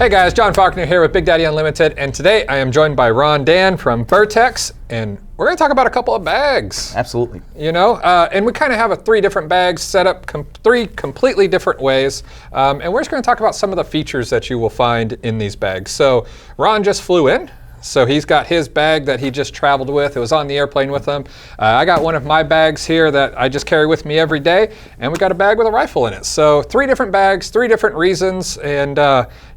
Hey guys, John Faulkner here with Big Daddy Unlimited, and today I am joined by Ron Dan from Vertex, and we're going to talk about a couple of bags. Absolutely. You know, and we kind of have three different bags set up three completely different ways, and we're just going to talk about some of the features that you will find in these bags. So Ron just flew in. So he's got his bag that he just traveled with. It was on the airplane with him. I got one of my bags here that I just carry with me every day, and we got a bag with a rifle in it. So three different bags, three different reasons, and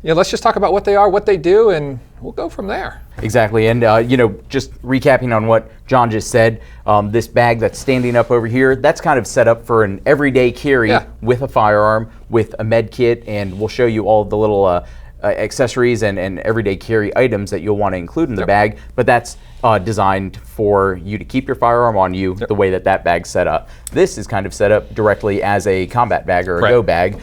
let's just talk about what they are, what they do, and we'll go from there. Exactly, and just recapping on what John just said, this bag that's standing up over here, that's kind of set up for an everyday carry with a firearm, with a med kit, and we'll show you all the little accessories and everyday carry items that you'll want to include in the bag, but that's designed for you to keep your firearm on you the way that bag's set up. This is kind of set up directly as a combat bag or a go bag,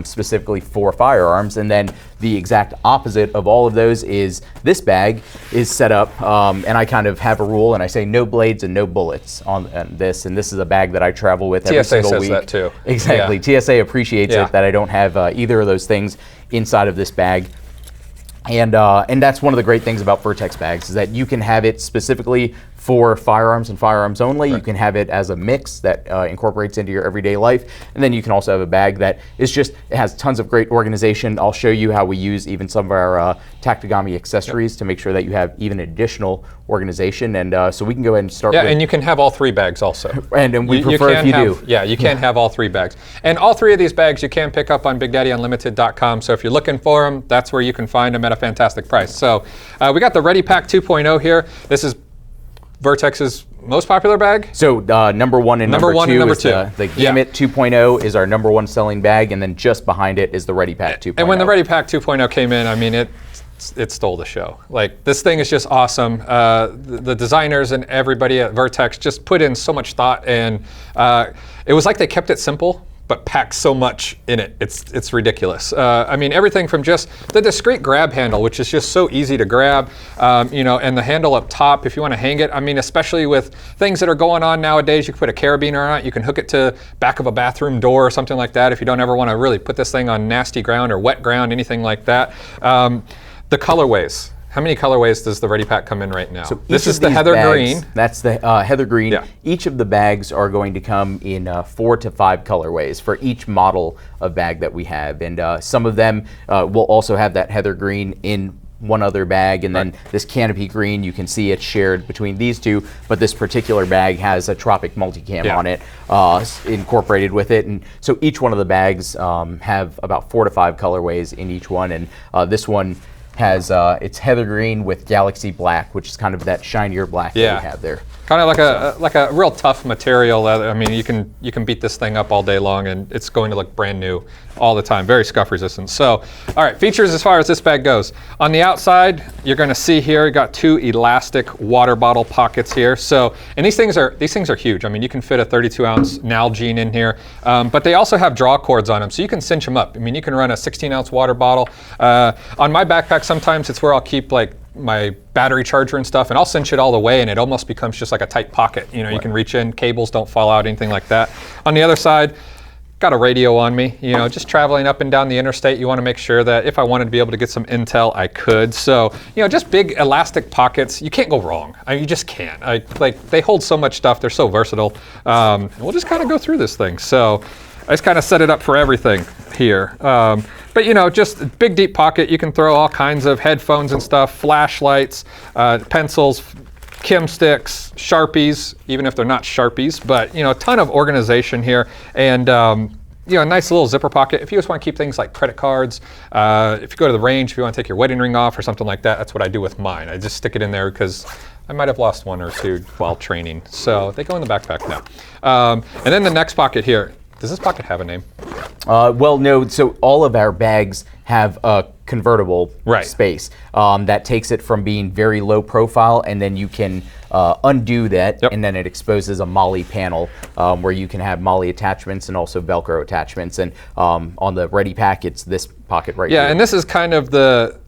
specifically for firearms, and then the exact opposite of all of those is this bag is set up, and I kind of have a rule, and I say no blades and no bullets on this, and this is a bag that I travel with every single week. TSA says that too. Exactly, TSA appreciates it that I don't have either of those things inside of this bag. And that's one of the great things about Vertex bags, is that you can have it specifically for firearms and firearms only. You can have it as a mix that incorporates into your everyday life. And then you can also have a bag that is just, it has tons of great organization. I'll show you how we use even some of our Tactigami accessories to make sure that you have even additional organization. And so we can go ahead and start with. And you can have all three bags also. And we prefer if you do. Yeah, you can have all three bags. And all three of these bags you can pick up on BigDaddyUnlimited.com. So if you're looking for them, that's where you can find them at a fantastic price. So we got the Ready Pack 2.0 here. This is Vertex's most popular bag. So number one and number two is the Gamut 2.0 is our number one selling bag, and then just behind it is the Ready Pack 2.0. And when the Ready Pack 2.0 came in, I mean, it stole the show. Like, this thing is just awesome. The designers and everybody at Vertex just put in so much thought, and it was like they kept it simple but packed so much in it. It's ridiculous. I mean, everything from just the discrete grab handle, which is just so easy to grab, and the handle up top if you want to hang it. I mean, especially with things that are going on nowadays, you can put a carabiner on it, you can hook it to back of a bathroom door or something like that if you don't ever want to really put this thing on nasty ground or wet ground, anything like that. The colorways. How many colorways does the Ready Pack come in right now? So this is the heather green. That's the heather green. Yeah. Each of the bags are going to come in 4 to 5 colorways for each model of bag that we have. And some of them will also have that heather green in one other bag, and then this canopy green, you can see it's shared between these two, but this particular bag has a Tropic multicam on it incorporated with it. And so each one of the bags have about 4 to 5 colorways in each one, and this one has it's heather green with galaxy black, which is kind of that shinier black that we have there. Kind of like a real tough material. I mean, you can beat this thing up all day long, and it's going to look brand new all the time. Very scuff resistant. So, all right, features as far as this bag goes. On the outside, you're going to see here, you got 2 elastic water bottle pockets here. So, and these things are huge. I mean, you can fit a 32-ounce Nalgene in here, but they also have draw cords on them, so you can cinch them up. I mean, you can run a 16-ounce water bottle. On my backpack, sometimes it's where I'll keep like my battery charger and stuff, and I'll cinch it all the way, and it almost becomes just like a tight pocket. You know, you can reach in, cables don't fall out, anything like that. On the other side, got a radio on me. You know, just traveling up and down the interstate, you want to make sure that if I wanted to be able to get some intel, I could. So, you know, just big elastic pockets, you can't go wrong. I mean, you just can't. They hold so much stuff, they're so versatile. And we'll just kind of go through this thing. So I just kind of set it up for everything here. But you know, just big deep pocket, you can throw all kinds of headphones and stuff, flashlights, pencils, Kim sticks, Sharpies, even if they're not Sharpies, but you know, a ton of organization here. And you know, a nice little zipper pocket. If you just want to keep things like credit cards, if you go to the range, if you want to take your wedding ring off or something like that, that's what I do with mine. I just stick it in there because I might have lost 1 or 2 while training. So they go in the backpack now. And then the next pocket here. Does this pocket have a name? Well, no. So all of our bags have a convertible space that takes it from being very low profile, and then you can undo that, and then it exposes a MOLLE panel where you can have MOLLE attachments and also Velcro attachments. And on the Ready Pack, it's this pocket right here. Yeah, and this is kind of the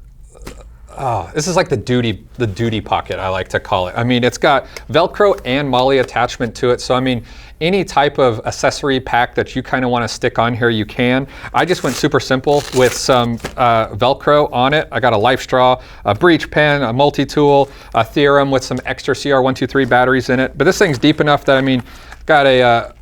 this is like the duty pocket, I like to call it. I mean, it's got Velcro and MOLLE attachment to it. So I mean, any type of accessory pack that you kind of want to stick on here, you can. I just went super simple with some Velcro on it. I got a life straw, a breech pen, a multi-tool, a Theorem with some extra CR123 batteries in it. But this thing's deep enough that, I mean, got a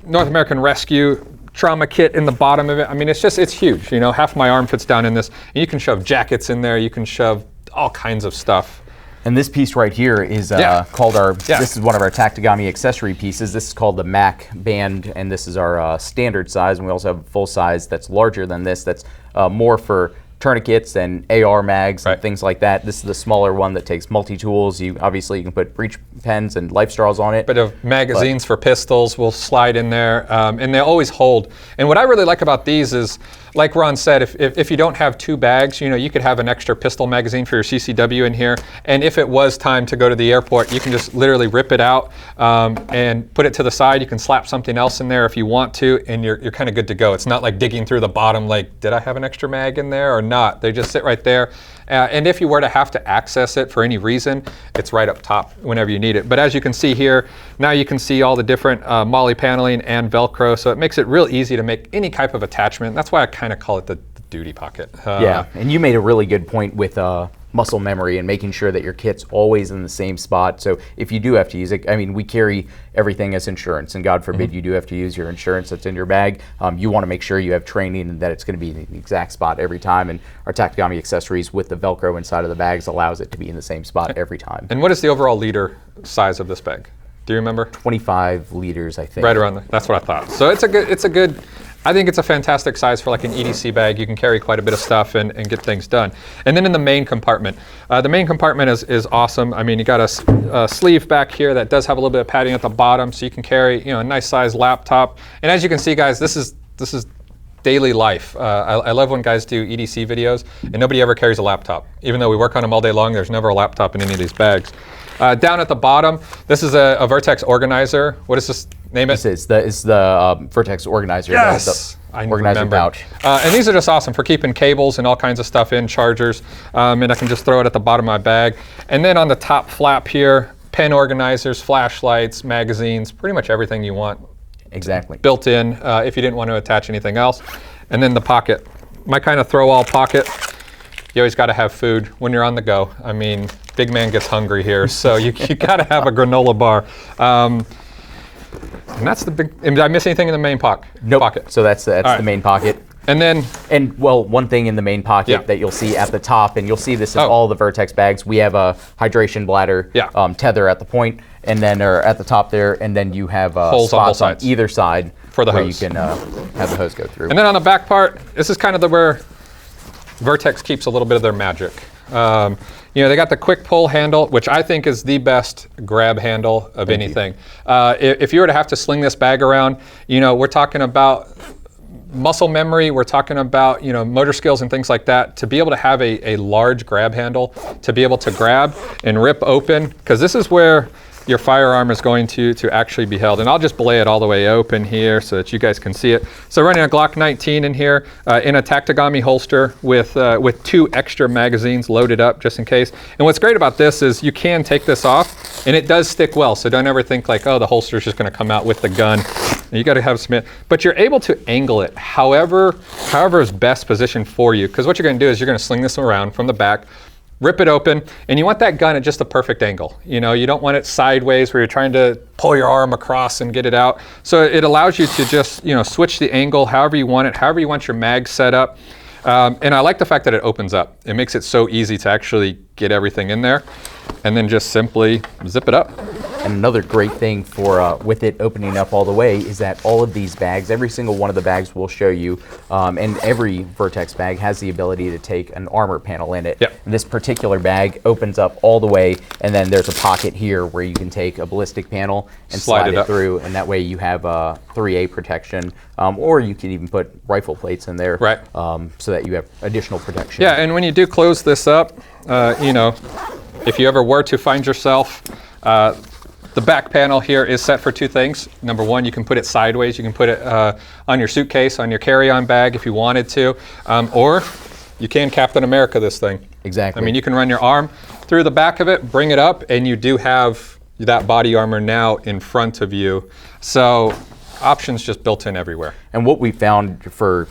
North American Rescue trauma kit in the bottom of it. I mean, it's huge. You know, half my arm fits down in this. And you can shove jackets in there. You can shove all kinds of stuff. And this piece right here is called this is one of our Tactigami accessory pieces. This is called the Mac band, and this is our standard size. And we also have a full size that's larger than this, that's more for tourniquets and AR mags and things like that. This is the smaller one that takes multi-tools. Obviously you can put breech pens and life straws on it. Bit of magazines for pistols will slide in there, and they always hold. And what I really like about these is, like Ron said, if you don't have two bags, you know, you could have an extra pistol magazine for your CCW in here. And if it was time to go to the airport, you can just literally rip it out and put it to the side. You can slap something else in there if you want to, and you're kind of good to go. It's not like digging through the bottom, like, did I have an extra mag in there or not? They just sit right there. And if you were to have to access it for any reason, it's right up top whenever you need it. But as you can see here, now you can see all the different MOLLE paneling and Velcro, so it makes it real easy to make any type of attachment. That's why I kind of call it the duty pocket. Yeah, and you made a really good point with muscle memory and making sure that your kit's always in the same spot. So if you do have to use it, I mean, we carry everything as insurance, and God forbid you do have to use your insurance that's in your bag. You want to make sure you have training and that it's going to be in the exact spot every time. And our Tactigami accessories with the Velcro inside of the bags allows it to be in the same spot every time. And what is the overall liter size of this bag? Do you remember? 25 liters, I think. Right around there. That's what I thought. So it's a good. I think it's a fantastic size for like an EDC bag. You can carry quite a bit of stuff and get things done. And then in the main compartment is awesome. I mean, you got a sleeve back here that does have a little bit of padding at the bottom, so you can carry, you know, a nice size laptop. And as you can see, guys, this is daily life. I love when guys do EDC videos and nobody ever carries a laptop. Even though we work on them all day long, there's never a laptop in any of these bags. Down at the bottom, this is a Vertex organizer. What is this? Name it? This is the Vertex organizer. Yes! The organizer pouch. And these are just awesome for keeping cables and all kinds of stuff in, chargers. And I can just throw it at the bottom of my bag. And then on the top flap here, pen organizers, flashlights, magazines, pretty much everything you want. Exactly. Built in if you didn't want to attach anything else. And then the pocket. My kind of throw-all pocket. You always got to have food when you're on the go. I mean, big man gets hungry here, so you got to have a granola bar. And that's the big. Did I miss anything in the main pocket? Nope. So that's the main pocket. And well, one thing in the main pocket that you'll see at the top, and you'll see this in all the Vertex bags, we have a hydration bladder tether at the point, and then at the top there, and then you have spots on either side for the where hose. You can have the hose go through. And then on the back part, this is kind of where Vertex keeps a little bit of their magic. You know, they got the quick pull handle, which I think is the best grab handle of anything. If you were to have to sling this bag around, you know, we're talking about muscle memory, we're talking about, you know, motor skills and things like that. To be able to have a large grab handle, to be able to grab and rip open, because this is where your firearm is going to actually be held. And I'll just belay it all the way open here so that you guys can see it. So running a Glock 19 in here in a Tactigami holster with 2 extra magazines loaded up just in case. And what's great about this is you can take this off and it does stick well. So don't ever think like, oh, the holster is just gonna come out with the gun. You gotta have some, but you're able to angle it however is best positioned for you. Because what you're gonna do is you're gonna sling this around from the back, rip it open, and you want that gun at just the perfect angle. You know, you don't want it sideways where you're trying to pull your arm across and get it out. So it allows you to just, you know, switch the angle however you want it, however you want your mag set up. And I like the fact that it opens up. It makes it so easy to actually get everything in there and then just simply zip it up. And another great thing for with it opening up all the way is that all of these bags, every single one of the bags we'll show you, and every Vertex bag has the ability to take an armor panel in it. Yep. And this particular bag opens up all the way, and then there's a pocket here where you can take a ballistic panel and slide it through, and that way you have 3A protection, or you can even put rifle plates in there, right. So that you have additional protection. Yeah, and when you do close this up, you know, if you ever were to find yourself, the back panel here is set for 2 things. Number 1, you can put it sideways. You can put it on your suitcase, on your carry-on bag if you wanted to, or you can Captain America this thing. Exactly. I mean, you can run your arm through the back of it, bring it up, and you do have that body armor now in front of you. So options just built in everywhere. And what we found for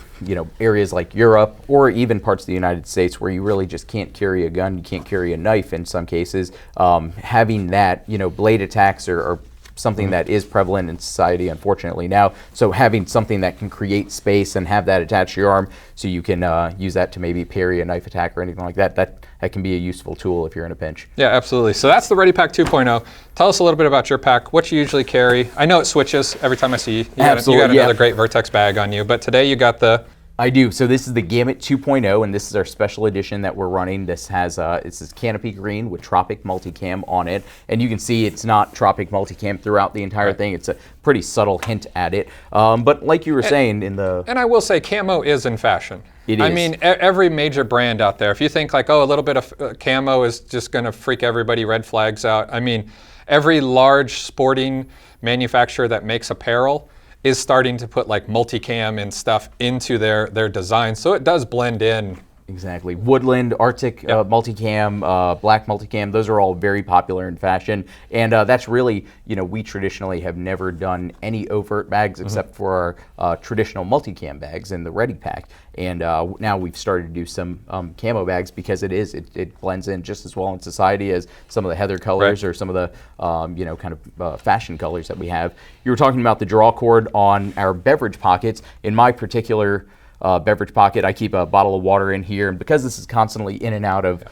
areas like Europe or even parts of the United States where you really just can't carry a gun, you can't carry a knife in some cases, having that, blade attacks are something that is prevalent in society, unfortunately, now. So having something that can create space and have that attached to your arm so you can use that to maybe parry a knife attack or anything like that, that can be a useful tool if you're in a pinch. Yeah, absolutely. So that's the Ready Pack 2.0. Tell us a little bit about your pack, what you usually carry. I know it switches every time I see you. You got another great Vertex bag on you, but today you got the... I do. So this is the Gamut 2.0, and this is our special edition that we're running. This has it's this canopy green with Tropic Multicam on it, and you can see it's not Tropic Multicam throughout the entire thing. It's a pretty subtle hint at it. But like you were saying in the... And I will say camo is in fashion. It is. I mean, every major brand out there, if you think like, oh, a little bit of camo is just going to freak everybody, red flags out. I mean, every large sporting manufacturer that makes apparel is starting to put like multicam and stuff into their design, so it does blend in. Exactly. Woodland, Arctic multicam, black multicam, those are all very popular in fashion. And that's really, we traditionally have never done any overt bags except for our traditional multicam bags in the Ready Pack. And now we've started to do some camo bags because it blends in just as well in society as some of the heather colors or some of the, kind of fashion colors that we have. You were talking about the draw cord on our beverage pockets. In my particular beverage pocket, I keep a bottle of water in here, and because this is constantly in and out of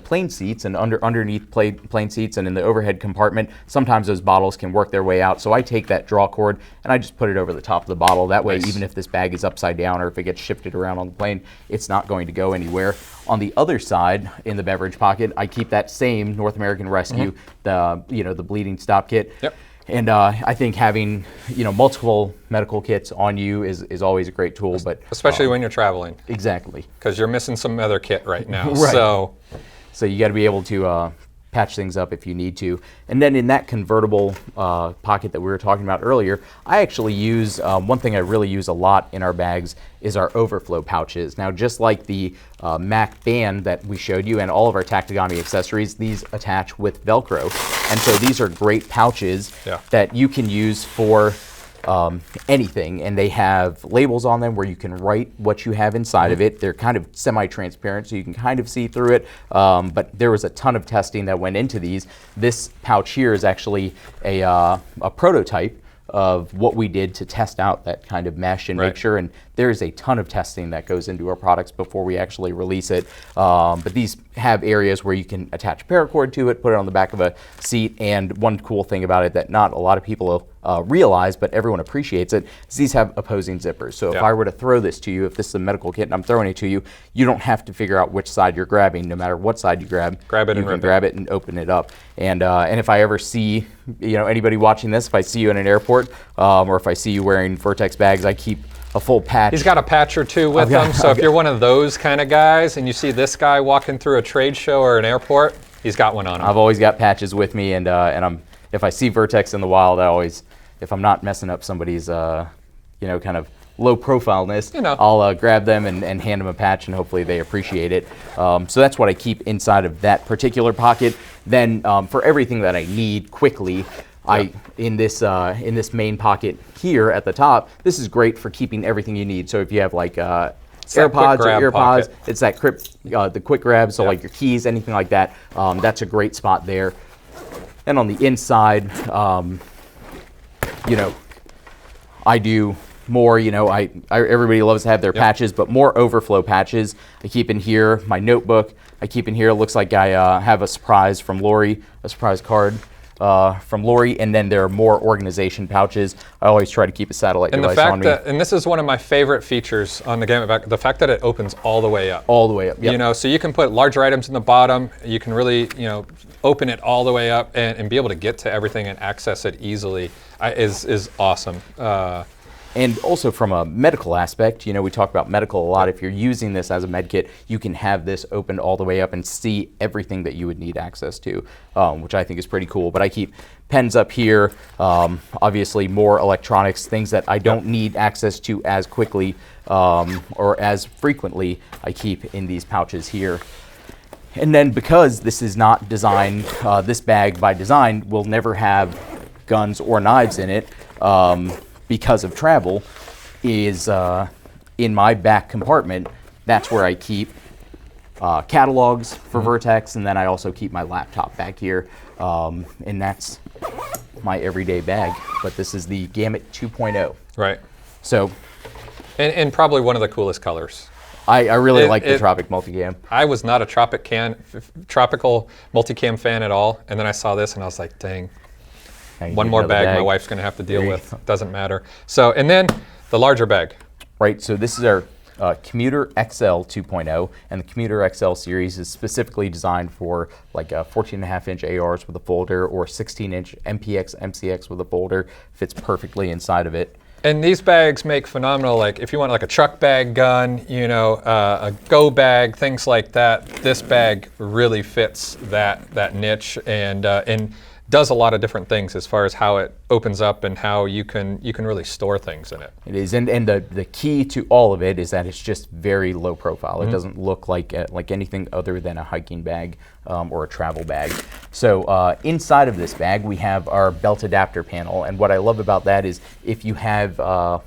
plane seats and underneath plane seats and in the overhead compartment, sometimes those bottles can work their way out. So I take that draw cord and I just put it over the top of the bottle. That way, even if this bag is upside down or if it gets shifted around on the plane, it's not going to go anywhere. On the other side, in the beverage pocket, I keep that same North American Rescue, the bleeding stop kit. Yep. And I think having multiple medical kits on you is always a great tool, but especially when you're traveling. Exactly. Because you're missing some other kit right now. Right. So you got to be able to patch things up if you need to. And then in that convertible pocket that we were talking about earlier, I actually use, one thing I really use a lot in our bags is our overflow pouches. Now, just like the Mac band that we showed you and all of our Tactigami accessories, these attach with Velcro. And so these are great pouches that you can use for anything, and they have labels on them where you can write what you have inside of it. They're kind of semi-transparent, so you can kind of see through it, but there was a ton of testing that went into these. This pouch here is actually a prototype of what we did to test out that kind of mesh and make sure, and there's a ton of testing that goes into our products before we actually release it. But these have areas where you can attach paracord to it, put it on the back of a seat, and one cool thing about it that not a lot of people realize, but everyone appreciates it, is these have opposing zippers. So if I were to throw this to you, if this is a medical kit and I'm throwing it to you, you don't have to figure out which side you're grabbing. No matter what side you grab it, you can grab it and open it up. And if I ever see anybody watching this, if I see you in an airport or if I see you wearing Vertex bags, I keep a full patch. He's got a patch or two with him, so if you're one of those kind of guys and you see this guy walking through a trade show or an airport, he's got one on him. I've always got patches with me, and if I see Vertex in the wild, I always, if I'm not messing up somebody's kind of low profileness, I'll grab them and hand them a patch, and hopefully they appreciate it. So that's what I keep inside of that particular pocket. Then for everything that I need quickly, in this main pocket here at the top, this is great for keeping everything you need. So if you have like AirPods or EarPods, it's that the quick grab. So like your keys, anything like that, that's a great spot there. And on the inside, I do more, everybody loves to have their patches, but more overflow patches. I keep in here my notebook. I keep in here, looks like I have a surprise from Lori, a surprise card from Lori, and then there are more organization pouches. I always try to keep a satellite device on me. And this is one of my favorite features on the Gamut bag, the fact that it opens all the way up. All the way up, yep. So you can put larger items in the bottom. You can really, open it all the way up and be able to get to everything and access it easily is awesome. And also from a medical aspect, we talk about medical a lot. If you're using this as a med kit, you can have this opened all the way up and see everything that you would need access to, which I think is pretty cool. But I keep pens up here, obviously more electronics, things that I don't need access to as quickly or as frequently, I keep in these pouches here. And then because this is not designed, this bag by design will never have guns or knives in it because of travel, is in my back compartment. That's where I keep catalogs for Vertex, and then I also keep my laptop back here, and that's my everyday bag. But this is the Gamut 2.0. Right. So, and probably one of the coolest colors. I really like the Tropic Multicam. I was not a tropical multicam fan at all, and then I saw this and I was like, dang, one more bag my wife's going to have to deal with. Doesn't matter. So, and then the larger bag. Right, so this is our Commuter XL 2.0, and the Commuter XL series is specifically designed for like 14.5-inch ARs with a folder or 16-inch MPX, MCX with a folder. Fits perfectly inside of it. And these bags make phenomenal, like if you want like a truck bag gun, you know, a go bag, things like that. This bag really fits that niche and does a lot of different things as far as how it opens up and how you can really store things in it. It is, and the key to all of it is that it's just very low profile. It doesn't look like anything other than a hiking bag or a travel bag. So inside of this bag we have our belt adapter panel, and what I love about that is if you have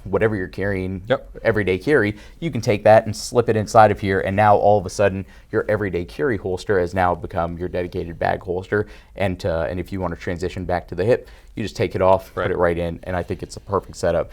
whatever you're carrying, everyday carry, you can take that and slip it inside of here, and now all of a sudden your everyday carry holster has now become your dedicated bag holster, and if you want to transition back to the hip, you just take it off, put it right in, and I think it's a perfect setup.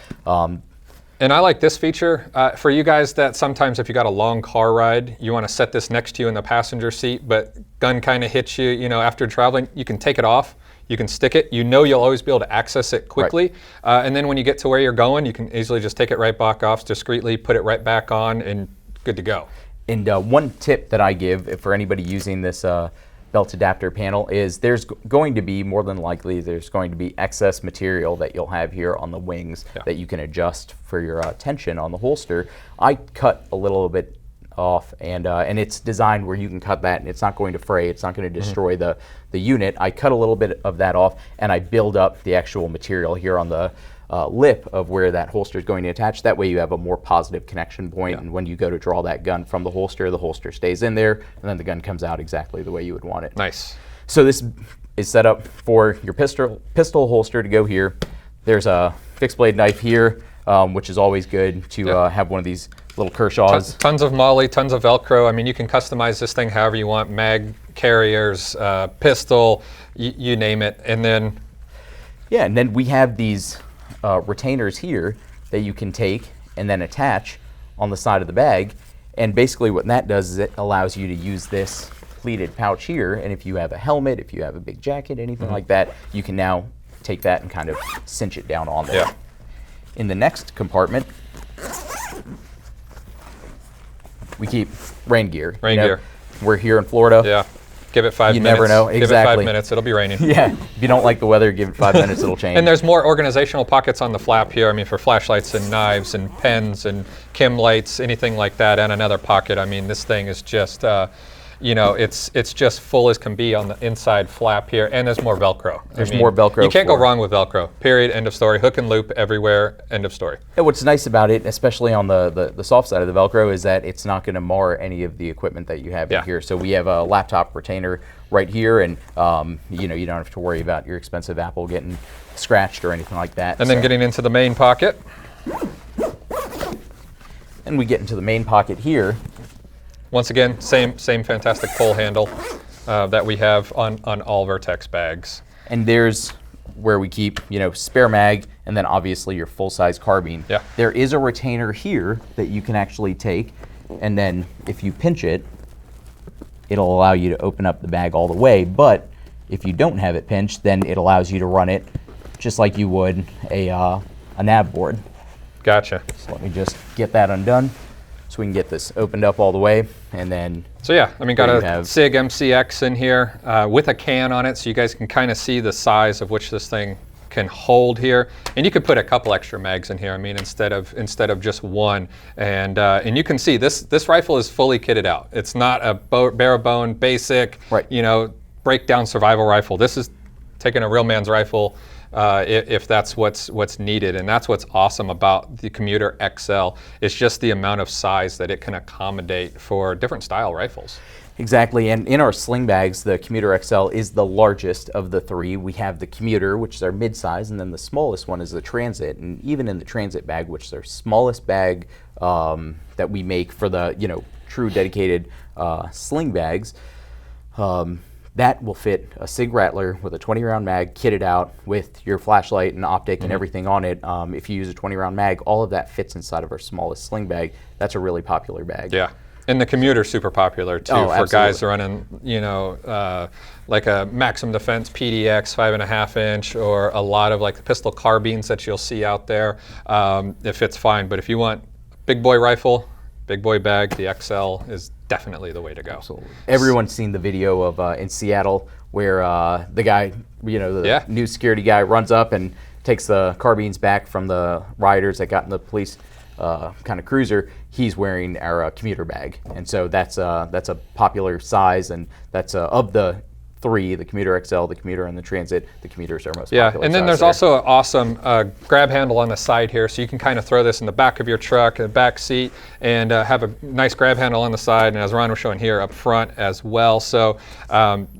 And I like this feature for you guys that sometimes if you got a long car ride, you want to set this next to you in the passenger seat, but gun kind of hits you, you know, after traveling, you can take it off, you can stick it, you know you'll always be able to access it quickly, and then when you get to where you're going, you can easily just take it right back off discreetly, put it right back on, and good to go. And one tip that I give for anybody using this belt adapter panel is there's going to be, more than likely, there's going to be excess material that you'll have here on the wings that you can adjust for your tension on the holster. I cut a little bit off, and it's designed where you can cut that and it's not going to fray, it's not going to destroy the unit. I cut a little bit of that off and I build up the actual material here on the lip of where that holster is going to attach. That way you have a more positive connection point, and when you go to draw that gun from the holster stays in there, and then the gun comes out exactly the way you would want it. Nice. So this is set up for your pistol holster to go here. There's a fixed blade knife here, which is always good to have one of these little Kershaws. Tons of MOLLE, tons of Velcro. I mean, you can customize this thing however you want, mag carriers, pistol, you name it. And then and then we have these retainers here that you can take and then attach on the side of the bag, and basically what that does is it allows you to use this pleated pouch here, and if you have a helmet, if you have a big jacket, anything like that, you can now take that and kind of cinch it down on there. In the next compartment we keep rain gear. Gear. We're here in Florida. Give it 5 minutes. You never know. Give it 5 minutes, it'll be raining. If you don't like the weather, give it 5 minutes, it'll change. And there's more organizational pockets on the flap here. I mean, for flashlights and knives and pens and chem lights, anything like that, and another pocket. I mean, this thing is just, you know, it's just full as can be on the inside flap here, and there's more Velcro. There's more Velcro. You can't go wrong with Velcro. Period. End of story. Hook and loop everywhere. End of story. And what's nice about it, especially on the soft side of the Velcro, is that it's not going to mar any of the equipment that you have in here. So we have a laptop retainer right here, and you know, you don't have to worry about your expensive Apple getting scratched or anything like that. And then getting into the main pocket. And we get into the main pocket here. Once again, same fantastic pull handle that we have on all Vertex bags. And there's where we keep, you know, spare mag, and then obviously your full-size carbine. There is a retainer here that you can actually take, and then if you pinch it, it'll allow you to open up the bag all the way. But if you don't have it pinched, then it allows you to run it just like you would a nav board. Gotcha. So let me just get that undone so we can get this opened up all the way, and then. So yeah, I mean, got a SIG MCX in here with a can on it, so you guys can kind of see the size of which this thing can hold here, and you could put a couple extra mags in here. I mean, instead of just one, and you can see this rifle is fully kitted out. It's not a bare bone basic, you know, breakdown survival rifle. This is taking a real man's rifle. If that's what's needed, and that's what's awesome about the Commuter XL. It's just the amount of size that it can accommodate for different style rifles. Exactly, and in our sling bags, the Commuter XL is the largest of the three. We have the Commuter, which is our mid-size, and then the smallest one is the Transit. And even in the Transit bag, which is our smallest bag that we make for the true dedicated sling bags, that will fit a SIG Rattler with a 20-round mag kitted out with your flashlight and optic and everything on it. If you use a 20-round mag, all of that fits inside of our smallest sling bag. That's a really popular bag. Yeah. And the Commuter's super popular too for guys running, like a Maximum Defense PDX 5.5 inch, or a lot of like the pistol carbines that you'll see out there. It fits fine. But if you want big boy rifle, big boy bag, the XL is definitely the way to go. Absolutely. Everyone's seen the video of in Seattle where the guy, the new security guy, runs up and takes the carbines back from the rioters that got in the police kind of cruiser. He's wearing our Commuter bag, and so that's a popular size, and that's of the three, the Commuter XL, the Commuter, and the Transit. The Commuter's our most popular. And then there's also an awesome grab handle on the side here, so you can kind of throw this in the back of your truck, the back seat, and have a nice grab handle on the side, and as Ron was showing here, up front as well. So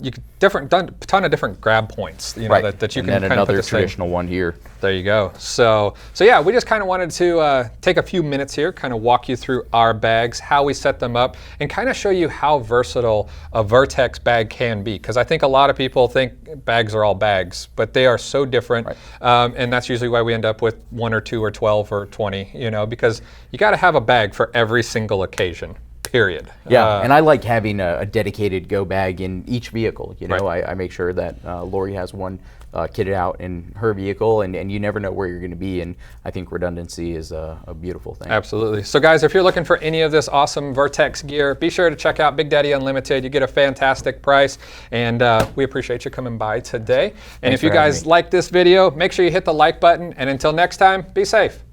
you could done a ton of different grab points, that you and can then kind of another put this traditional one here. There you go. So yeah, we just kind of wanted to take a few minutes here, kind of walk you through our bags, how we set them up, and kind of show you how versatile a Vertex bag can be. Because I think a lot of people think bags are all bags, but they are so different. And that's usually why we end up with 1 or 2 or 12 or 20, because you got to have a bag for every single occasion. Period. Yeah, and I like having a dedicated go bag in each vehicle. I make sure that Lori has one kitted out in her vehicle, and you never know where you're going to be, and I think redundancy is a beautiful thing. Absolutely. So guys, if you're looking for any of this awesome Vertex gear, be sure to check out Big Daddy Unlimited. You get a fantastic price, and we appreciate you coming by today. And if you guys like this video, make sure you hit the like button, and until next time, be safe.